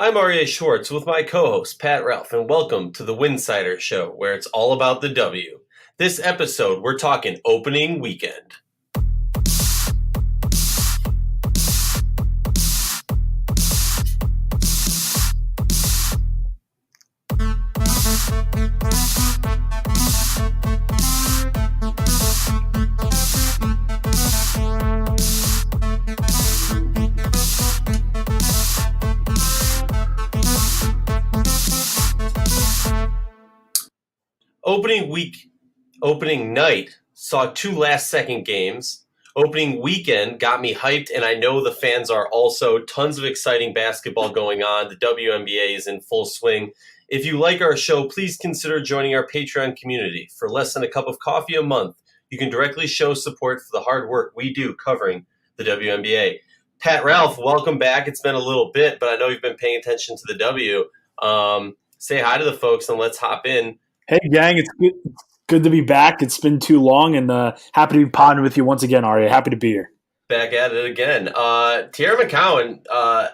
I'm Aryeh Schwartz with my co-host Pat Ralph, and welcome to the Winsidr Show, where it's all about the W. This episode, we're talking opening weekend. Opening night saw two last-second games. Opening weekend got me hyped, and I know the fans are also. Tons of exciting basketball going on. The WNBA is in full swing. If you like our show, please consider joining our Patreon community. For less than a cup of coffee a month, you can directly show support for the hard work we do covering the WNBA. Pat Ralph, welcome back. It's been a little bit, but I know you've been paying attention to the W. Say hi to the folks, and let's hop in. Hey, gang, it's good to be back. It's been too long, and happy to be podding with you once again, Aryeh. Happy to be here. Back at it again. Teaira McCowan I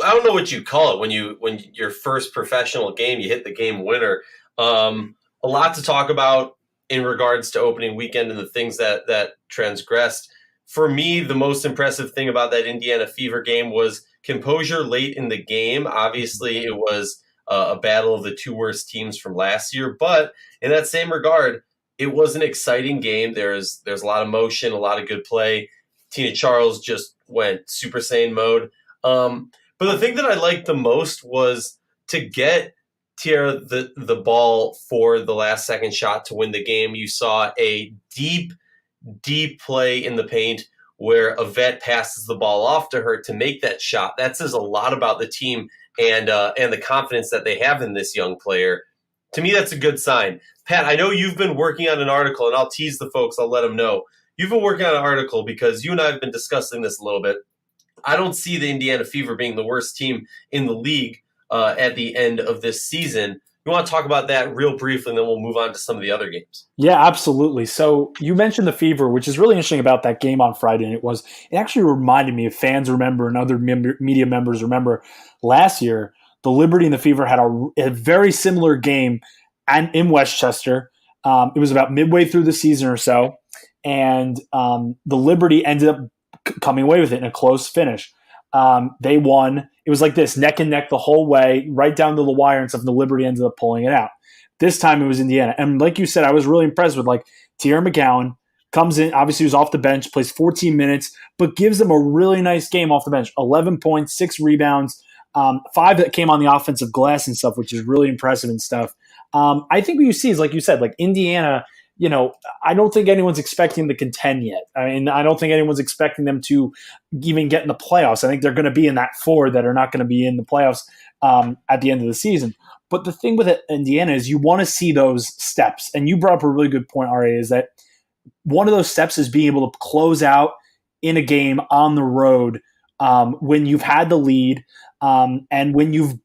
don't know what you call it when your first professional game, you hit the game winner. A lot to talk about in regards to opening weekend and the things that transgressed. For me, the most impressive thing about that Indiana Fever game was composure late in the game. Obviously, it was a battle of the two worst teams from last year. But in that same regard, it was an exciting game. There's a lot of motion, a lot of good play. Tina Charles just went Super Saiyan mode. But the thing that I liked the most was to get Teaira the ball for the last second shot to win the game. You saw a deep play in the paint where a vet passes the ball off to her to make that shot. That says a lot about the team and the confidence that they have in this young player. To me, that's a good sign. Pat, I know you've been working on an article, and I'll tease the folks. I'll let them know. You've been working on an article because you and I have been discussing this a little bit. I don't see the Indiana Fever being the worst team in the league at the end of this season. You want to talk about that real briefly, and then we'll move on to some of the other games. Yeah, absolutely. So you mentioned the Fever, which is really interesting about that game on Friday, and it actually reminded me, if fans remember and other media members remember, last year, the Liberty and the Fever had a very similar game in Westchester. It was about midway through the season or so, and the Liberty ended up coming away with it in a close finish. They won. It was like this, neck and neck the whole way, right down to the wire and stuff, and the Liberty ended up pulling it out. This time it was Indiana. And like you said, I was really impressed with Teaira McCowan comes in, obviously he was off the bench, plays 14 minutes, but gives them a really nice game off the bench. 11 points, 6 rebounds, 5 that came on the offensive glass and stuff, which is really impressive and stuff. I think what you see is, like you said, Indiana, I don't think anyone's expecting to contend yet. I mean, I don't think anyone's expecting them to even get in the playoffs. I think they're going to be in that 4 that are not going to be in the playoffs at the end of the season. But the thing with Indiana is you want to see those steps. And you brought up a really good point, Aryeh, is that one of those steps is being able to close out in a game on the road when you've had the lead and when you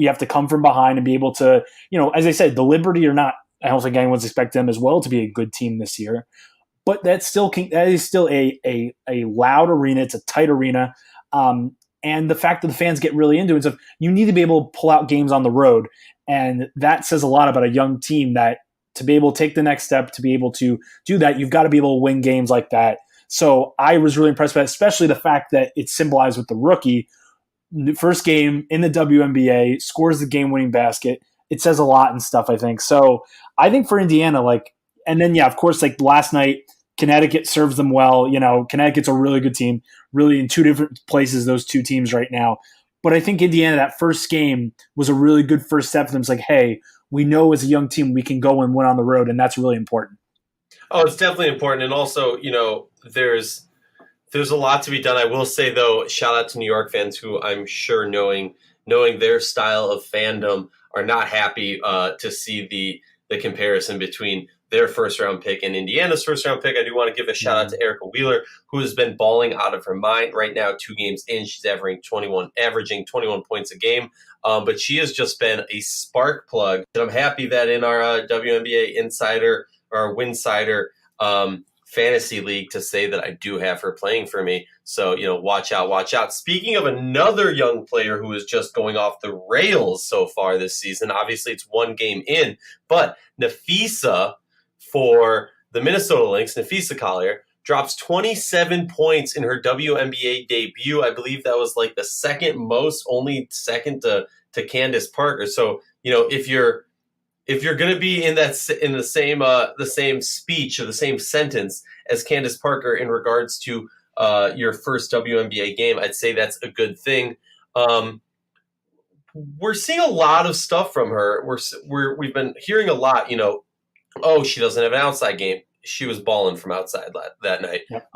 have to come from behind and be able to, as I said, the Liberty are not, I don't think anyone's expecting them as well to be a good team this year, but that is still a loud arena. It's a tight arena. And the fact that the fans get really into it, so you need to be able to pull out games on the road. And that says a lot about a young team, that to be able to take the next step, to be able to do that, you've got to be able to win games like that. So I was really impressed by it, especially the fact that it's symbolized with the rookie. First game in the WNBA, scores the game-winning basket. It says a lot and stuff, I think. So I think for Indiana, and then, yeah, of course, last night, Connecticut serves them well. Connecticut's a really good team, really in two different places, those two teams right now. But I think Indiana, that first game was a really good first step for them. It's hey, we know as a young team we can go and win on the road, and that's really important. Oh, it's definitely important. And also, there's a lot to be done. I will say, though, shout out to New York fans who I'm sure knowing their style of fandom are not happy to see the comparison between their first-round pick and Indiana's first-round pick. I do want to give a shout-out to Erica Wheeler, who has been balling out of her mind right now. 2 games in, she's averaging 21 points a game. But she has just been a spark plug. And I'm happy that in our WNBA Insider, or Winsidr fantasy league to say that I do have her playing for me. So, watch out, watch out. Speaking of another young player who is just going off the rails so far this season, obviously it's one game in, but Nafisa for the Minnesota Lynx, Nafisa Collier, drops 27 points in her WNBA debut. I believe that was like the second most, only second to Candace Parker. So, if you're going to be in the same speech or the same sentence as Candace Parker in regards to your first WNBA game, I'd say that's a good thing. We're seeing a lot of stuff from her. We've been hearing a lot. She doesn't have an outside game. She was balling from outside that night. Yep.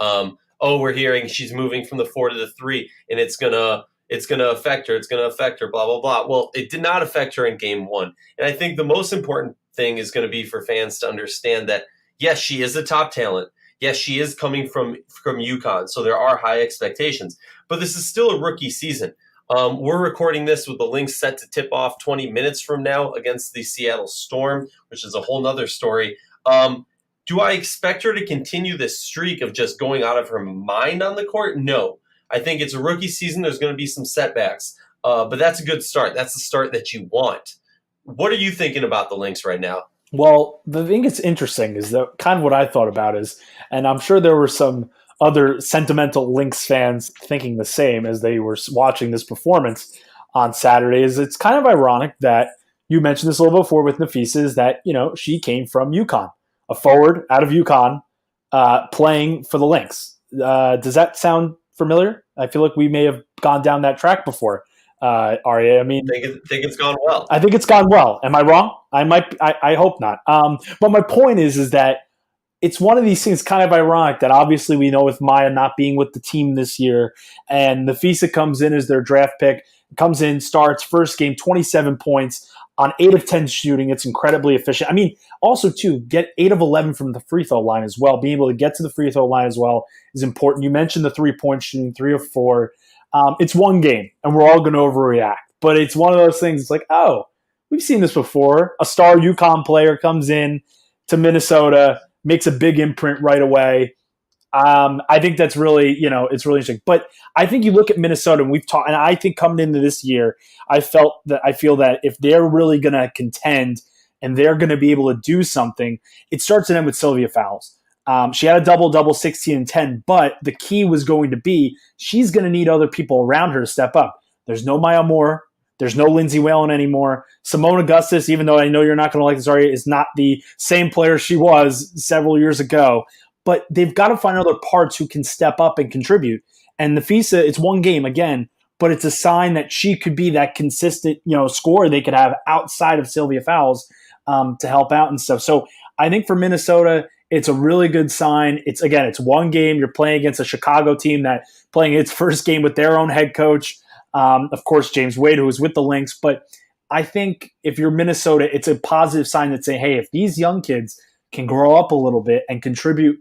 We're hearing she's moving from the 4 to the 3, and it's gonna affect her. It's gonna affect her. Blah blah blah. Well, it did not affect her in game 1, and I think the most important thing is going to be for fans to understand that yes, she is a top talent. Yes, she is coming from UConn, so there are high expectations. But this is still a rookie season. We're recording this with the Lynx set to tip off 20 minutes from now against the Seattle Storm, which is a whole nother story. Do I expect her to continue this streak of just going out of her mind on the court? No. I think it's a rookie season. There's going to be some setbacks, but that's a good start. That's the start that you want. What are you thinking about the Lynx right now? Well, the thing that's interesting is that kind of what I thought about is, and I'm sure there were some other sentimental Lynx fans thinking the same as they were watching this performance on Saturday, is it's kind of ironic that you mentioned this a little before with Nafisa, is that, she came from UConn. A forward out of UConn playing for the Lynx. Does that sound familiar? I feel like we may have gone down that track before. Aryeh, think it's gone well. I think it's gone well. Am I wrong? I hope not. But my point is that it's one of these things kind of ironic that obviously we know with Maya not being with the team this year, and Nafisa comes in as their draft pick, comes in, starts, first game, 27 points on 8 of 10 shooting. It's incredibly efficient. Also, too, get 8 of 11 from the free throw line as well. Being able to get to the free throw line as well is important. You mentioned the 3-point shooting, 3 of 4. It's one game, and we're all going to overreact. But it's one of those things, it's like, we've seen this before. A star UConn player comes in to Minnesota, makes a big imprint right away. I think that's really, it's really interesting. But I think you look at Minnesota, and we've talked, and I think coming into this year, I feel that if they're really going to contend and they're going to be able to do something, it starts and ends with Sylvia Fowles. She had a double-double, 16 and 10, but the key was going to be she's going to need other people around her to step up. There's no Maya Moore. There's no Lindsay Whalen anymore. Simone Augustus, even though I know you're not going to like this, Aryeh, is not the same player she was several years ago. But they've got to find other parts who can step up and contribute. And Nafisa, it's one game again, but it's a sign that she could be that consistent, scorer they could have outside of Sylvia Fowles to help out and stuff. So I think for Minnesota, it's a really good sign. It's one game. You're playing against a Chicago team that playing its first game with their own head coach. Of course, James Wade, who was with the Lynx. But I think if you're Minnesota, it's a positive sign that say, hey, if these young kids can grow up a little bit and contribute,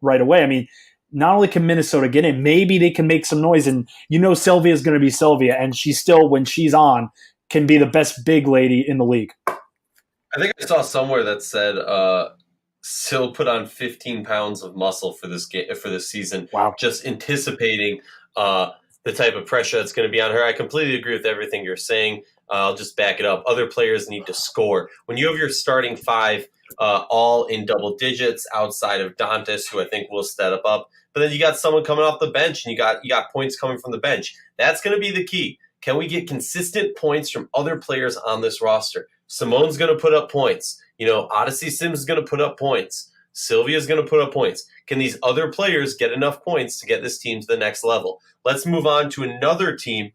right away. Not only can Minnesota get in, maybe they can make some noise. And Sylvia is going to be Sylvia, and she still, when she's on, can be the best big lady in the league. I think I saw somewhere that said Syl put on 15 pounds of muscle for this season. Wow! Just anticipating the type of pressure that's going to be on her. I completely agree with everything you're saying. I'll just back it up. Other players need to score. When you have your starting 5 all in double digits outside of Dantas, who I think will step up, but then you got someone coming off the bench, and you got points coming from the bench. That's going to be the key. Can we get consistent points from other players on this roster? Simone's going to put up points. Odyssey Sims is going to put up points. Sylvia's going to put up points. Can these other players get enough points to get this team to the next level? Let's move on to another team.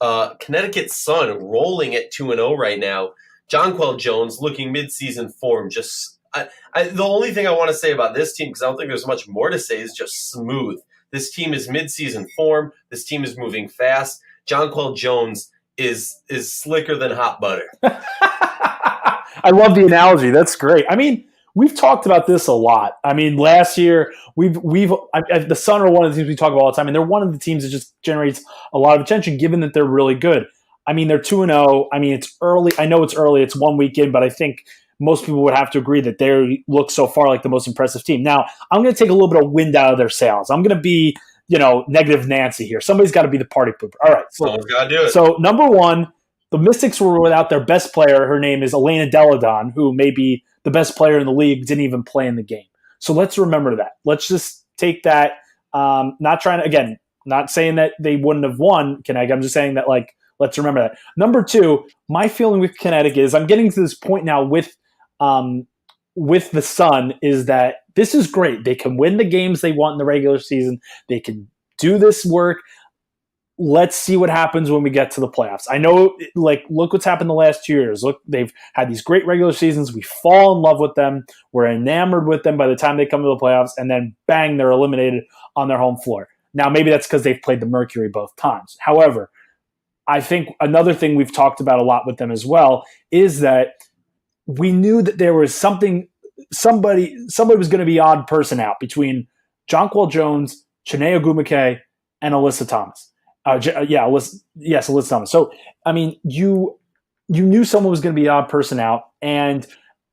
Connecticut Sun rolling at 2-0 right now. Jonquel Jones looking mid-season form. The only thing I want to say about this team, because I don't think there's much more to say, is just smooth. This team is mid-season form. This team is moving fast. Jonquel Jones is slicker than hot butter. I love the analogy. That's great. We've talked about this a lot. Last year the Sun are one of the teams we talk about all the time, and they're one of the teams that just generates a lot of attention, given that they're really good. They're 2-0. It's early. I know it's early. It's 1 week in, but I think most people would have to agree that they look so far like the most impressive team. Now, I'm going to take a little bit of wind out of their sails. I'm going to be, negative Nancy here. Somebody's got to be the party pooper. All right. Someone's got to do it. So, number one, the Mystics were without their best player. Her name is Elena Deladon, who may be the best player in the league, didn't even play in the game. So let's remember that. Let's just take that. Not saying that they wouldn't have won, Connecticut. I'm just saying that, let's remember that. Number two, my feeling with Connecticut is I'm getting to this point now with the Sun is that this is great. They can win the games they want in the regular season. They can do this work. Let's see what happens when we get to the playoffs. I know, look what's happened the last 2 years. Look, they've had these great regular seasons. We fall in love with them. We're enamored with them by the time they come to the playoffs, and then bang, they're eliminated on their home floor. Now, maybe that's because they've played the Mercury both times. However, I think another thing we've talked about a lot with them as well is that we knew that there was somebody was going to be odd person out between Jonquel Jones, Chiney Ogwumike, and Alyssa Thomas. Alyssa Thomas. So, I mean, you knew someone was going to be the odd person out. And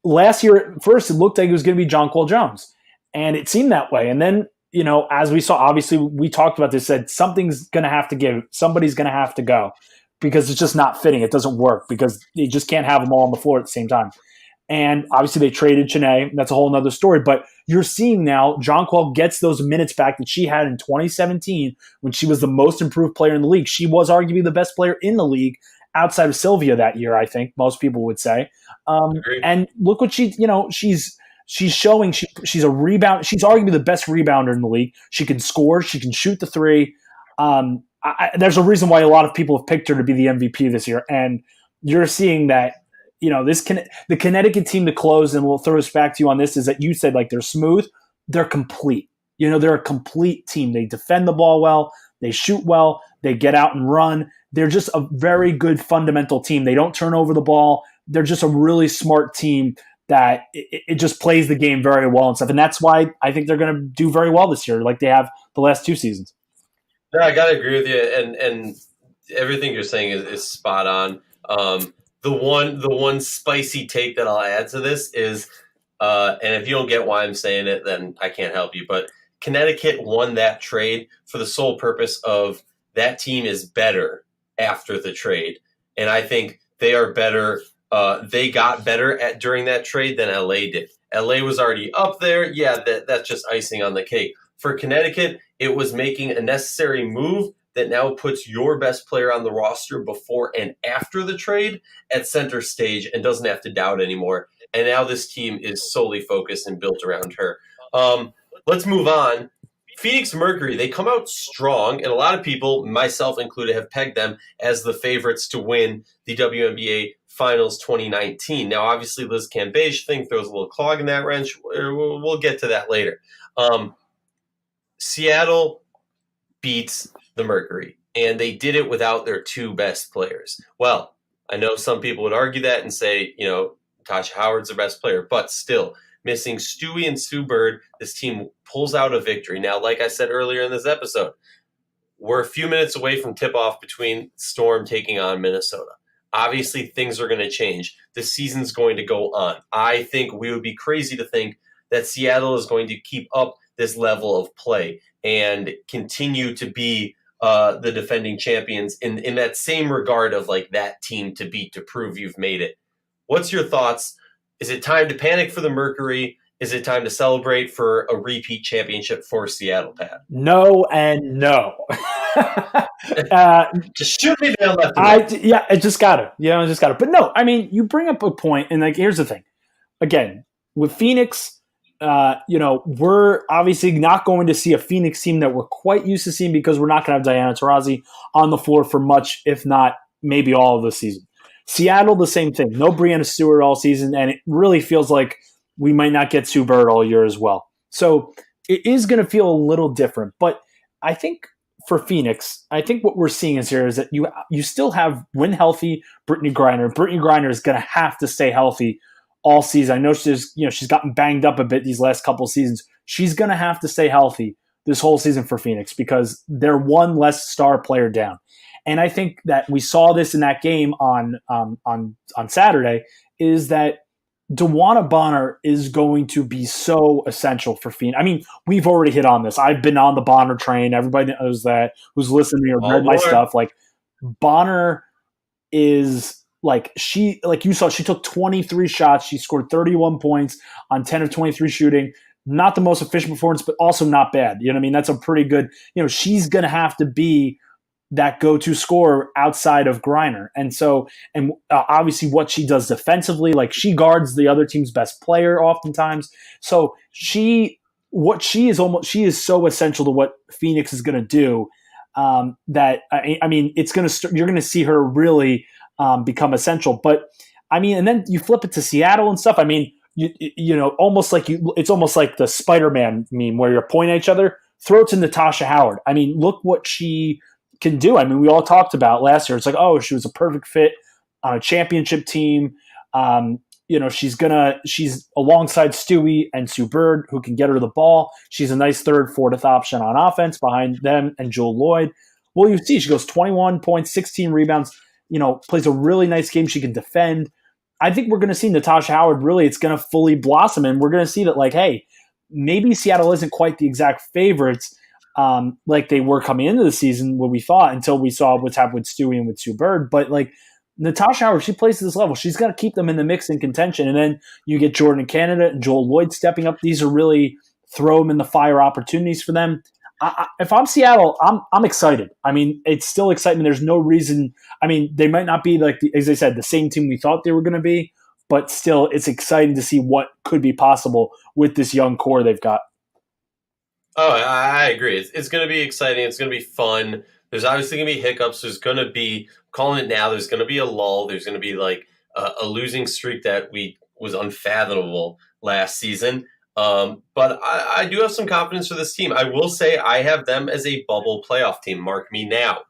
last year, at first, it looked like it was going to be Jonquel Jones. And it seemed that way. And then, as we saw, obviously, we talked about this, said something's going to have to give. Somebody's going to have to go because it's just not fitting. It doesn't work because you just can't have them all on the floor at the same time. And obviously they traded Chiney. That's a whole nother story. But you're seeing now Jonquel gets those minutes back that she had in 2017 when she was the most improved player in the league. She was arguably the best player in the league outside of Sylvia that year, I think most people would say. And look what she's showing. She's a rebound. She's arguably the best rebounder in the league. She can score. She can shoot the three. There's a reason why a lot of people have picked her to be the MVP this year. And you're seeing that, the Connecticut team to close, and we'll throw us back to you on this, is that you said they're smooth. They're complete. They're a complete team. They defend the ball well. They shoot well. They get out and run. They're just a very good fundamental team. They don't turn over the ball. They're just a really smart team that it just plays the game very well and stuff. And that's why I think they're going to do very well this year, like they have the last two seasons. No, I got to agree with you. And everything you're saying is spot on. The one spicy take that I'll add to this is, and if you don't get why I'm saying it, then I can't help you. But Connecticut won that trade for the sole purpose of that team is better after the trade. And I think they are better. They got better during that trade than LA did. LA was already up there. Yeah, that's just icing on the cake. For Connecticut, it was making a necessary move that now puts your best player on the roster before and after the trade at center stage and doesn't have to doubt anymore. And now this team is solely focused and built around her. Let's move on. Phoenix Mercury, they come out strong, and a lot of people, myself included, have pegged them as the favorites to win the WNBA Finals 2019. Now, obviously, Liz Cambage thing throws a little clog in that wrench. We'll get to that later. Seattle beats the Mercury, and they did it without their two best players. Well, I know some people would argue that and say, Tasha Howard's their best player, but still, missing Stewie and Sue Bird, this team pulls out a victory. Now, like I said earlier in this episode, we're a few minutes away from tip-off between Storm taking on Minnesota. Obviously, things are going to change. The season's going to go on. I think we would be crazy to think that Seattle is going to keep up this level of play and continue to be the defending champions in that same regard of that team to beat to prove you've made it. What's your thoughts? Is it time to panic for the Mercury? Is it time to celebrate for a repeat championship for Seattle, Pat? No and no. Just shoot me down left. I just got it. But no, I mean, you bring up a point, and here's the thing. Again, with Phoenix, we're obviously not going to see a Phoenix team that we're quite used to seeing because we're not going to have Diana Taurasi on the floor for much, if not maybe all of the season. Seattle, the same thing. No Breanna Stewart all season, and it really feels like we might not get Sue Bird all year as well. So it is going to feel a little different. But I think for Phoenix, I think what we're seeing is that you still have, when healthy, Brittany Griner. Brittany Griner is going to have to stay healthy all season. I know she's gotten banged up a bit these last couple of seasons. She's going to have to stay healthy this whole season for Phoenix because they're one less star player down. And I think that we saw this in that game on Saturday is that DeWanna Bonner is going to be so essential for Phoenix. I mean, we've already hit on this. I've been on the Bonner train. Everybody knows that who's listening to me or All read my aboard. stuff. Like Bonner is like you saw, she took 23 shots. She scored 31 points on 10 of 23 shooting. Not the most efficient performance, but also not bad. You know what I mean? That's a pretty good, she's going to have to be that go-to scorer outside of Griner. And so, obviously what she does defensively, like she guards the other team's best player oftentimes. So she is so essential to what Phoenix is going to do, that I mean, you're going to see her really become essential. But I mean, and then you flip it to Seattle and stuff. I mean, it's almost like the Spider-Man meme where you're pointing at each other. Throw it to Natasha Howard. I mean, look what she can do. I mean, we all talked about last year. It's like, oh, she was a perfect fit on a championship team. She's alongside Stewie and Sue Bird, who can get her the ball. She's a nice third, fourth option on offense behind them and Jewel Lloyd. Well, you see, she goes 21 points, 16 rebounds, plays a really nice game. She can defend. I think we're going to see Natasha Howard really, it's going to fully blossom. And we're going to see that, like, hey, maybe Seattle isn't quite the exact favorites like they were coming into the season, what we thought, until we saw what's happened with Stewie and with Sue Bird. But like Natasha Howard, she plays at this level. She's got to keep them in the mix and contention. And then you get Jordan in Canada and Joel Lloyd stepping up. These are really throw them in the fire opportunities for them. If I'm Seattle, I'm excited. I mean, it's still excitement. There's no reason. I mean, they might not be like, as I said, the same team we thought they were going to be, but still, it's exciting to see what could be possible with this young core they've got. Oh, I agree. It's going to be exciting. It's going to be fun. There's obviously going to be hiccups. There's going to be, calling it now, there's going to be a lull. There's going to be like a losing streak that was unfathomable last season. But I do have some confidence for this team. I will say I have them as a bubble playoff team. Mark me now.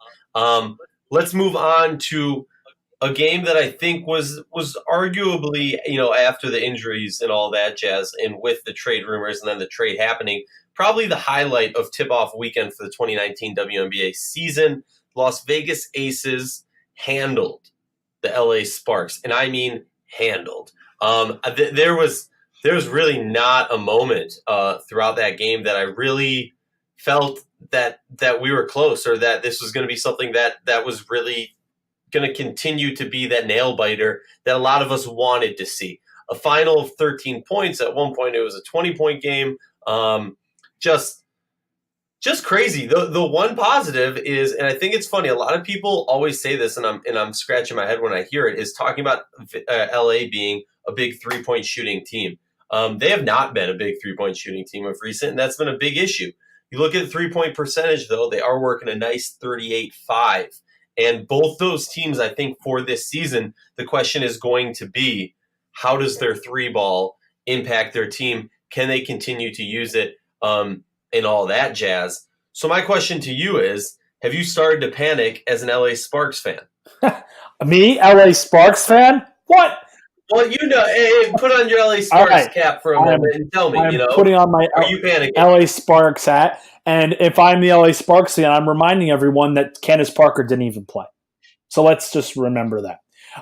Let's move on to a game that I think was arguably, after the injuries and all that jazz, and with the trade rumors and then the trade happening, probably the highlight of tip-off weekend for the 2019 WNBA season. Las Vegas Aces handled the LA Sparks, and I mean handled. There was really not a moment throughout that game that I really felt that we were close, or that this was going to be something that was really going to continue to be that nail biter that a lot of us wanted to see. A final of 13 points. At one point, it was a 20-point game. Just crazy. The one positive is, and I think it's funny, a lot of people always say this, and I'm scratching my head when I hear it, is talking about LA being a big 3-point shooting team. They have not been a big 3-point shooting team of recent, and that's been a big issue. You look at the 3-point percentage, though, they are working a nice 38.5. And both those teams, I think, for this season, the question is going to be, how does their 3-ball impact their team? Can they continue to use it? And all that jazz. So my question to you is, have you started to panic as an LA Sparks fan? Me, LA Sparks fan? What? Well, hey, put on your LA Sparks cap for a moment and tell me, putting on my are you panicking? LA Sparks hat. And if I'm the LA Sparks fan, I'm reminding everyone that Candace Parker didn't even play. So let's just remember that.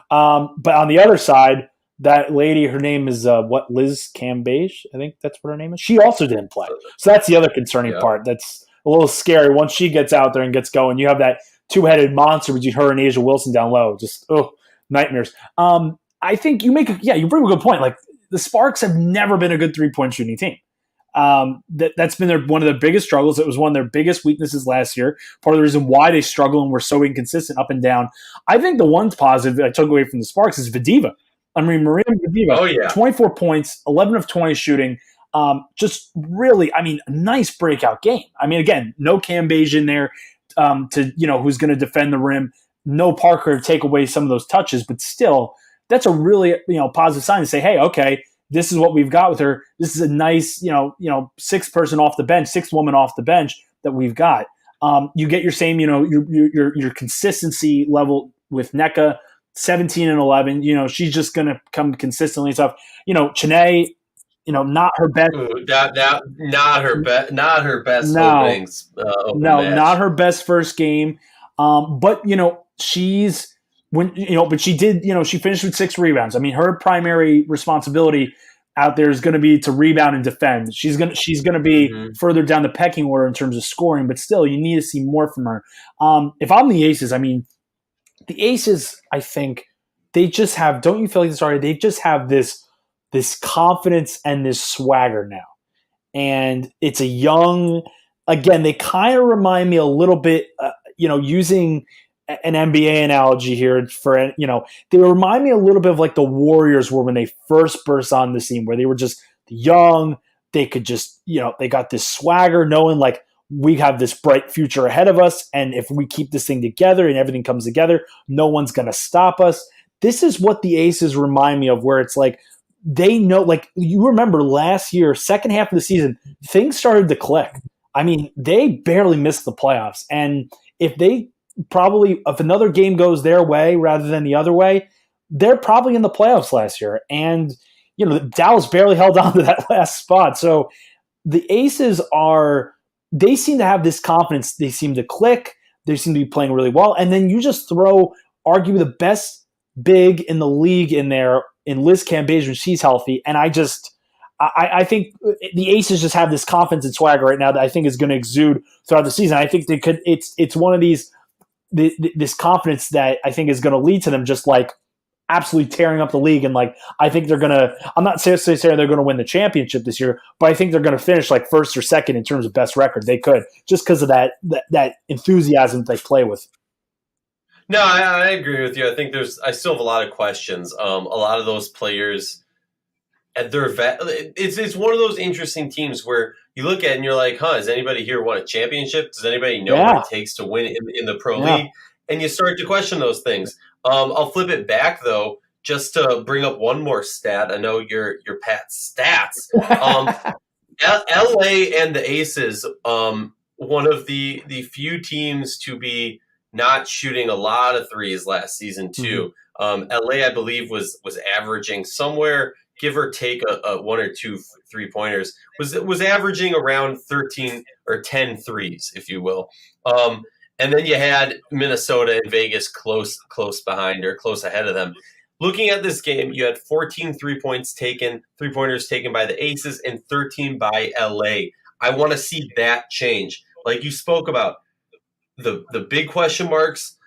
But on the other side, that lady, her name is Liz Cambage, I think that's what her name is. She also didn't play. So that's the other concerning part. That's a little scary. Once she gets out there and gets going, you have that two-headed monster between her and Asia Wilson down low. Just, nightmares. I think you bring a good point. Like, the Sparks have never been a good 3-point shooting team. That's been one of their biggest struggles. It was one of their biggest weaknesses last year. Part of the reason why they struggle and were so inconsistent up and down. I think the one positive I took away from the Sparks is Vadiva. I mean, Maria Vadiva, 24 points, 11 of 20 shooting. Just really, a nice breakout game. I mean, again, no Cambage in there who's going to defend the rim. No Parker to take away some of those touches, but still, that's a really, positive sign to say, hey, okay, this is what we've got with her. This is a nice, sixth woman off the bench that we've got. You get your same, your consistency level with NECA. 17 and 11, she's just going to come consistently and stuff. Chene, not her best. Not her best. No, not her best first game. But she's but she did, she finished with 6 rebounds. I mean, her primary responsibility out there is going to be to rebound and defend. She's going to be further down the pecking order in terms of scoring, but still, you need to see more from her. If I'm the Aces, I mean, the Aces, I think they just have. Don't you feel like this already? They just have this confidence and this swagger now, and it's a young. Again, they kind of remind me a little bit, using an NBA analogy here they remind me a little bit of like the Warriors were when they first burst on the scene, where they were just young. They could just, they got this swagger, knowing like we have this bright future ahead of us. And if we keep this thing together and everything comes together, no one's going to stop us. This is what the Aces remind me of, where it's like, they know, like you remember last year, second half of the season, things started to click. I mean, they barely missed the playoffs. And if another game goes their way rather than the other way, they're probably in the playoffs last year. And, Dallas barely held on to that last spot. So the Aces they seem to have this confidence. They seem to click. They seem to be playing really well. And then you just throw arguably the best big in the league in there in Liz Cambage when she's healthy. And I think the Aces just have this confidence and swagger right now that I think is going to exude throughout the season. I think they could. It's one of these this confidence that I think is going to lead to them just like absolutely tearing up the league. And like I think they're going to. I'm not saying they're going to win the championship this year, but I think they're going to finish like first or second in terms of best record. They could, just because of that enthusiasm they play with. No, I agree with you. I think I still have a lot of questions. A lot of those players. It's one of those interesting teams where you look at it and you're like, has anybody here won a championship? Does anybody know what it takes to win in the pro league? And you start to question those things. I'll flip it back though, just to bring up one more stat. I know your Pat's stats. LA and the Aces, one of the few teams to be not shooting a lot of threes last season too. LA, I believe, was averaging somewhere, give or take a 1 or 2 3-pointers, was averaging around 13 or 10 threes, if you will. And then you had Minnesota and Vegas close behind or close ahead of them. Looking at this game, you had 14 3-pointers taken by the Aces and 13 by LA. I want to see that change. Like you spoke about, the big question marks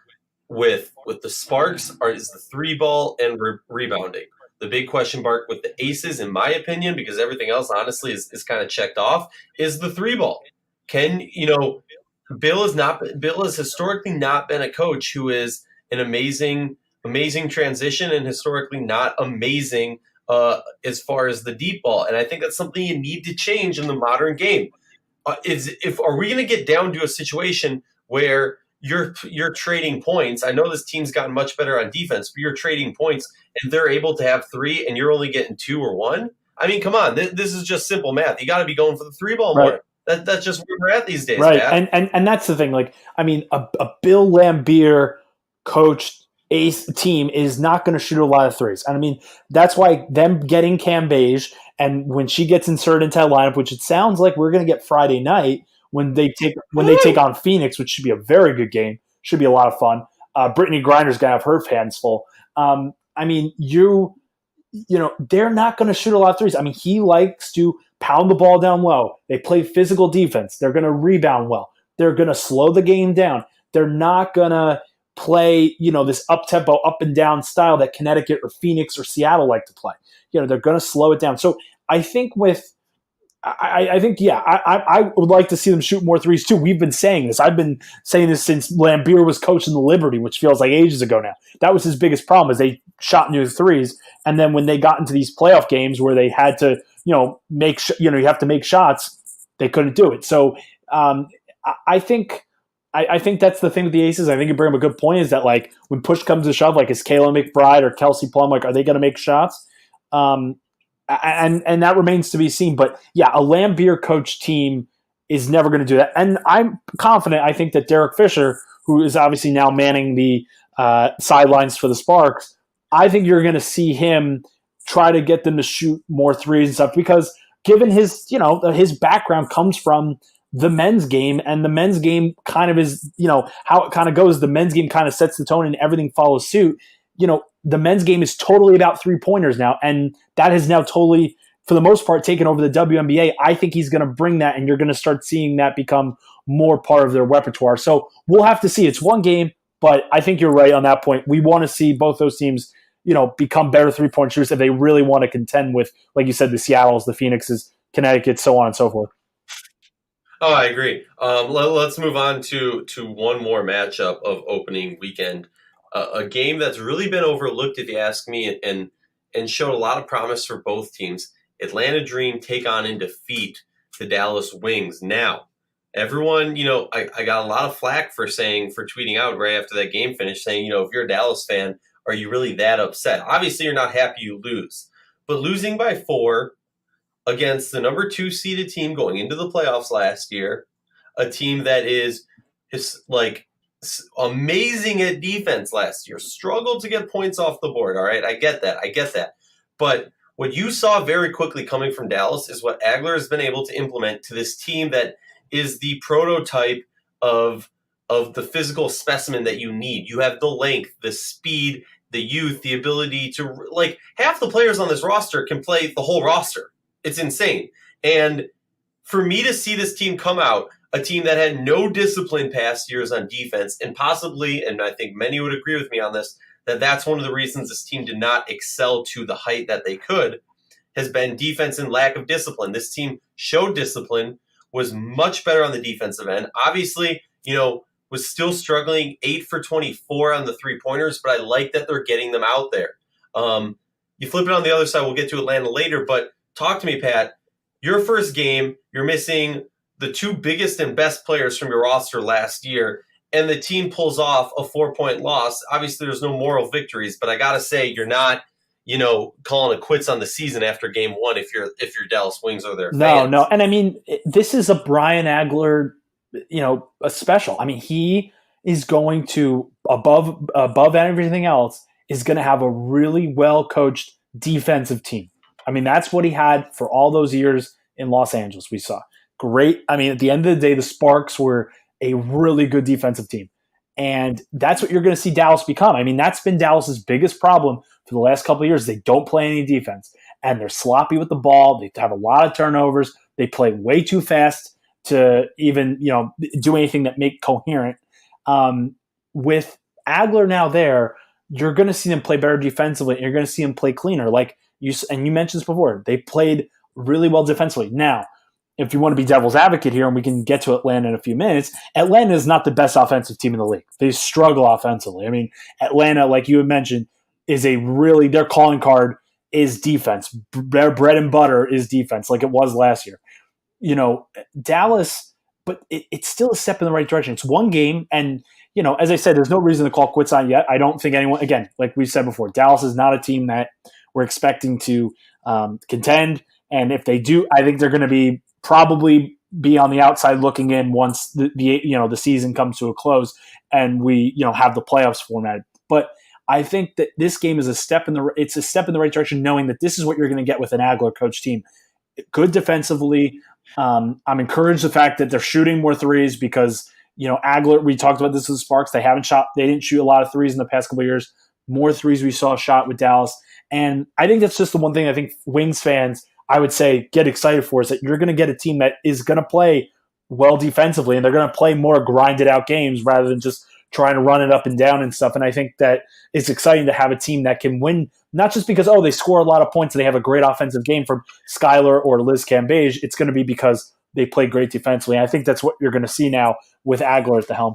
with the Sparks is the 3-ball and rebounding. The big question mark with the Aces, in my opinion, because everything else, honestly, is kind of checked off, is the 3-ball. Bill has historically not been a coach who is an amazing transition and historically not amazing as far as the deep ball. And I think that's something you need to change in the modern game. Are we going to get down to a situation where you're trading points? I know this team's gotten much better on defense, but you're trading points and they're able to have 3 and you're only getting 2 or 1. I mean, come on, this is just simple math. You got to be going for the 3-ball more. That's just where we're at these days, right? Pat. And that's the thing. Like, I mean, a Bill Laimbeer coached Ace team is not going to shoot a lot of threes. And I mean, that's why them getting Cambage, and when she gets inserted into that lineup, which it sounds like we're going to get Friday night when they take on Phoenix, which should be a very good game, should be a lot of fun. Brittany Griner's going to have her hands full. I mean, they're not going to shoot a lot of threes. I mean, he likes to pound the ball down low. They play physical defense. They're going to rebound well. They're going to slow the game down. They're not going to play, this up-tempo, up-and-down style that Connecticut or Phoenix or Seattle like to play. They're going to slow it down. So I think I would like to see them shoot more threes too. We've been saying this. I've been saying this since Laimbeer was coaching the Liberty, which feels like ages ago now. That was his biggest problem, is they shot into the threes. And then when they got into these playoff games where they had to, you have to make shots, they couldn't do it. So I think that's the thing with the Aces. I think you bring up a good point, is that like when push comes to shove, like is Kayla McBride or Kelsey Plum, like are they going to make shots? And that remains to be seen. But yeah, a Laimbeer coach team is never going to do that. And I'm confident. I think that Derek Fisher, who is obviously now manning the sidelines for the Sparks, I think you're going to see him try to get them to shoot more threes and stuff, because given his background comes from the men's game, and the men's game kind of is, how it kind of goes. The men's game kind of sets the tone and everything follows suit. The men's game is totally about 3-pointers now, and that has now totally, for the most part, taken over the WNBA. I think he's going to bring that, and you're going to start seeing that become more part of their repertoire. So we'll have to see. It's one game, but I think you're right on that point. We want to see both those teams, become better 3-point shooters if they really want to contend with, like you said, the Seattles, the Phoenixes, Connecticut, so on and so forth. Oh, I agree. Let's move on to one more matchup of opening weekend. A game that's really been overlooked, if you ask me, and showed a lot of promise for both teams. Atlanta Dream take on and defeat the Dallas Wings. Now, everyone, I got a lot of flack for tweeting out right after that game finished, saying, if you're a Dallas fan, are you really that upset? Obviously, you're not happy you lose. But losing by 4 against the number 2 seeded team going into the playoffs last year, a team that is amazing at defense last year, struggled to get points off the board. All right, I get that. But what you saw very quickly coming from Dallas is what Agler has been able to implement to this team that is the prototype of the physical specimen that you need. You have the length, the speed, the youth, the ability to, half the players on this roster can play the whole roster. It's insane. And for me to see this team come out, a team that had no discipline past years on defense, and possibly, and I think many would agree with me on this, that's one of the reasons this team did not excel to the height that they could, has been defense and lack of discipline. This team showed discipline, was much better on the defensive end. Obviously, was still struggling 8 for 24 on the 3-pointers, but I like that they're getting them out there. You flip it on the other side, we'll get to Atlanta later, but talk to me, Pat. Your first game, you're missing the 2 biggest and best players from your roster last year, and the team pulls off a 4-point loss. Obviously, there's no moral victories, but I got to say, you're not, calling it quits on the season after game 1 if you're Dallas Wings or their fans. No. And I mean, this is a Brian Agler, a special. I mean, he is going to, above everything else, is going to have a really well-coached defensive team. I mean, that's what he had for all those years in Los Angeles. We saw great. I mean, at the end of the day, the Sparks were a really good defensive team. And that's what you're going to see Dallas become. I mean, that's been Dallas's biggest problem for the last couple of years. They don't play any defense, and they're sloppy with the ball. They have a lot of turnovers. They play way too fast to even, do anything that make coherent. With Agler now there, you're going to see them play better defensively, and you're going to see them play cleaner. You mentioned this before. They played really well defensively. Now, if you want to be devil's advocate here, and we can get to Atlanta in a few minutes, Atlanta is not the best offensive team in the league. They struggle offensively. I mean, Atlanta, like you had mentioned, is their calling card is defense. Their bread and butter is defense, like it was last year. Dallas, but it's still a step in the right direction. It's one game, and as I said, there's no reason to call quits on yet. I don't think anyone, again, like we said before, Dallas is not a team that we're expecting to contend. And if they do, I think they're going to probably be on the outside looking in once the season comes to a close and we have the playoffs formatted. But I think that this game is a step in the right direction, knowing that this is what you're going to get with an Agler coach team. Good defensively. I'm encouraged the fact that they're shooting more threes because Agler. We talked about this with the Sparks. They didn't shoot a lot of threes in the past couple of years. More threes we saw shot with Dallas, and I think that's just the one thing I think Wings fans, I would say, get excited for, is that you're going to get a team that is going to play well defensively, and they're going to play more grinded out games rather than just trying to run it up and down and stuff. And I think that it's exciting to have a team that can win, not just because, they score a lot of points and they have a great offensive game from Skylar or Liz Cambage. It's going to be because they play great defensively. And I think that's what you're going to see now with Agler at the helm.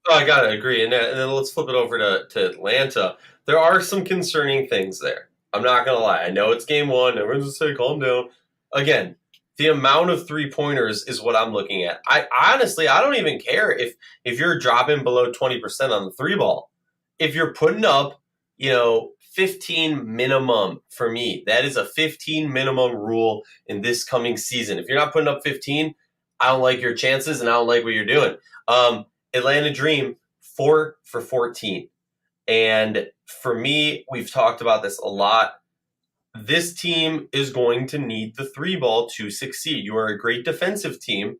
Oh, I got to agree. And then let's flip it over to Atlanta. There are some concerning things there. I'm not going to lie. I know it's game 1. Everyone's going to say, calm down. Again, the amount of 3-pointers is what I'm looking at. I don't even care if you're dropping below 20% on the 3-ball. If you're putting up, 15 minimum for me, that is a 15 minimum rule in this coming season. If you're not putting up 15, I don't like your chances and I don't like what you're doing. Atlanta Dream, 4 for 14. And for me, we've talked about this a lot. this team is going to need the three ball to succeed. You are a great defensive team,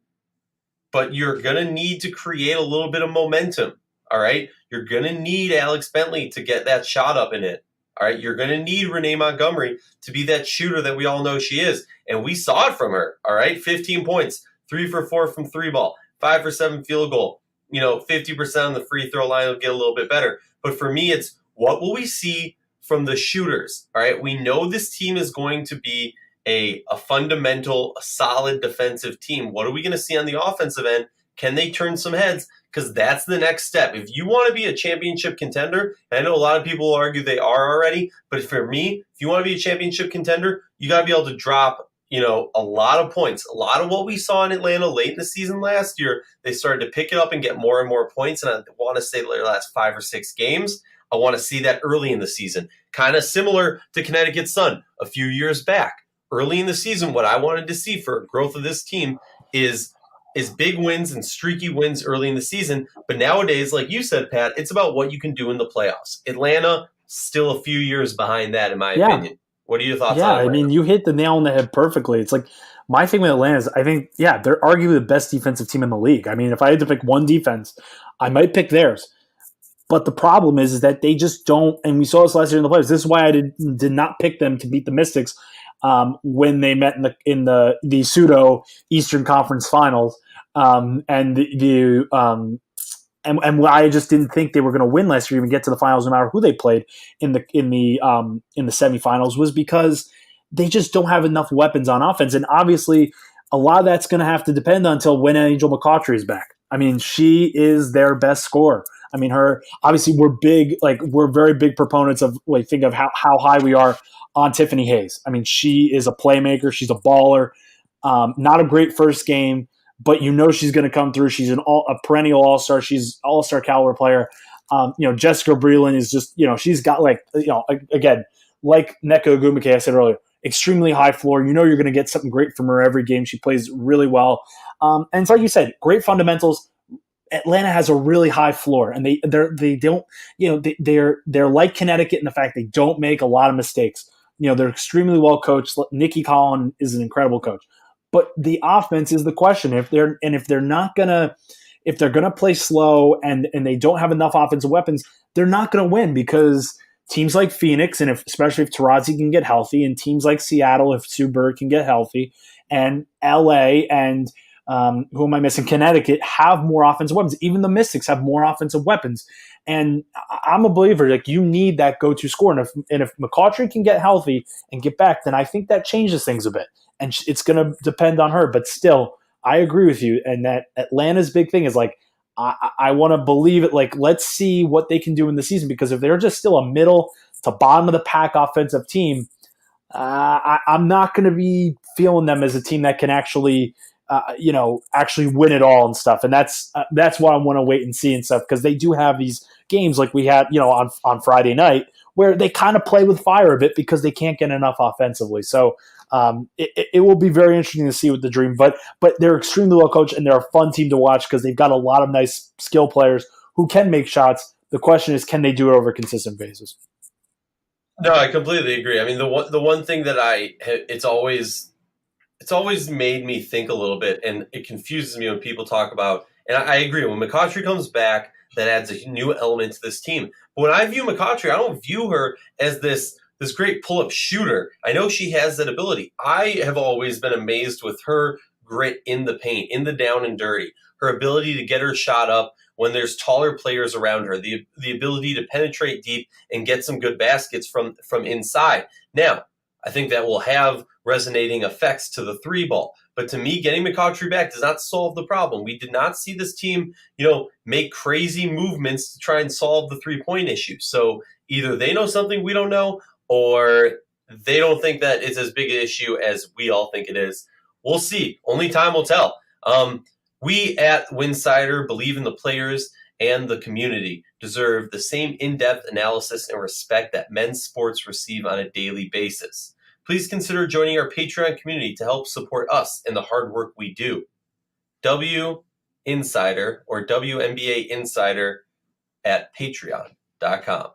but you're going to need to create a little bit of momentum. All right. You're going to need Alex Bentley to get that shot up in it. All right. You're going to need Renee Montgomery to be that shooter that we all know she is. And we saw it from her. All right. 15 points, 3 for 4 from three ball, 5 for 7 field goal. 50% on the free throw line will get a little bit better. But for me, it's what will we see from the shooters? All right. We know this team is going to be a fundamental, a solid defensive team. What are we going to see on the offensive end? Can they turn some heads? Because that's the next step. If you want to be a championship contender, and I know a lot of people will argue they are already, but for me, if you want to be a championship contender, you got to be able to drop, a lot of points. A lot of what we saw in Atlanta late in the season last year, they started to pick it up and get more and more points. And I want to say the last 5 or 6 games, I want to see that early in the season. Kind of similar to Connecticut Sun a few years back. Early in the season, what I wanted to see for growth of this team is big wins and streaky wins early in the season. But nowadays, like you said, Pat, it's about what you can do in the playoffs. Atlanta, still a few years behind that, in my opinion. What are your thoughts on Atlanta? I mean, you hit the nail on the head perfectly. It's like my thing with Atlanta is I think, they're arguably the best defensive team in the league. I mean, if I had to pick one defense, I might pick theirs. But the problem is that they just don't, and we saw this last year in the playoffs. This is why I did not pick them to beat the Mystics when they met in the pseudo Eastern Conference Finals, and I just didn't think they were going to win last year, even get to the finals, no matter who they played in the semifinals, was because they just don't have enough weapons on offense, and obviously a lot of that's going to have to depend until when Angel McCautry is back. I mean, she is their best scorer. I mean, obviously we're very big proponents of think of how high we are on Tiffany Hayes. I mean, she is a playmaker. She's a baller. Not a great first game, but she's going to come through. She's a perennial all-star. She's all-star caliber player. Jessica Breland is just, she's got again, like Neko Ogumike, I said earlier, extremely high floor. You're going to get something great from her every game. She plays really well. And it's like you said, great fundamentals. Atlanta has a really high floor, and they don't, they're like Connecticut in the fact they don't make a lot of mistakes. They're extremely well coached. Nikki Collin is an incredible coach, but the offense is the question. If they're gonna play slow and they don't have enough offensive weapons, they're not gonna win, because teams like Phoenix, and especially if Taurasi can get healthy, and teams like Seattle, if Sue Bird can get healthy, and LA and who am I missing? Connecticut have more offensive weapons. Even the Mystics have more offensive weapons. And I'm a believer, you need that go-to scorer. And if McCautry can get healthy and get back, then I think that changes things a bit. And it's going to depend on her. But still, I agree with you. And that Atlanta's big thing is I want to believe it. Let's see what they can do in the season, because if they're just still a middle to bottom of the pack offensive team, I'm not going to be feeling them as a team that can actually win it all and stuff. And that's why I want to wait and see and stuff, because they do have these games like we had, on Friday night, where they kind of play with fire a bit because they can't get enough offensively. So it will be very interesting to see with the Dream, but they're extremely well coached, and they're a fun team to watch because they've got a lot of nice skill players who can make shots. The question is, can they do it over a consistent basis? No, I completely agree. I mean, the one thing that it's always made me think a little bit, and it confuses me when people talk about, and I agree, when McCautry comes back, that adds a new element to this team. But when I view McCautry, I don't view her as this great pull-up shooter. I know she has that ability. I have always been amazed with her grit in the paint, in the down and dirty, her ability to get her shot up when there's taller players around her, the ability to penetrate deep and get some good baskets from inside. Now, I think that will have resonating effects to the three ball. But to me, getting McCautry back does not solve the problem. We did not see this team, make crazy movements to try and solve the three-point issue. So either they know something we don't know, or they don't think that it's as big an issue as we all think it is. We'll see. Only time will tell. We at Winsidr believe in the players and the community deserve the same in-depth analysis and respect that men's sports receive on a daily basis. Please consider joining our Patreon community to help support us in the hard work we do. W-insidr or WNBA Insider at patreon.com.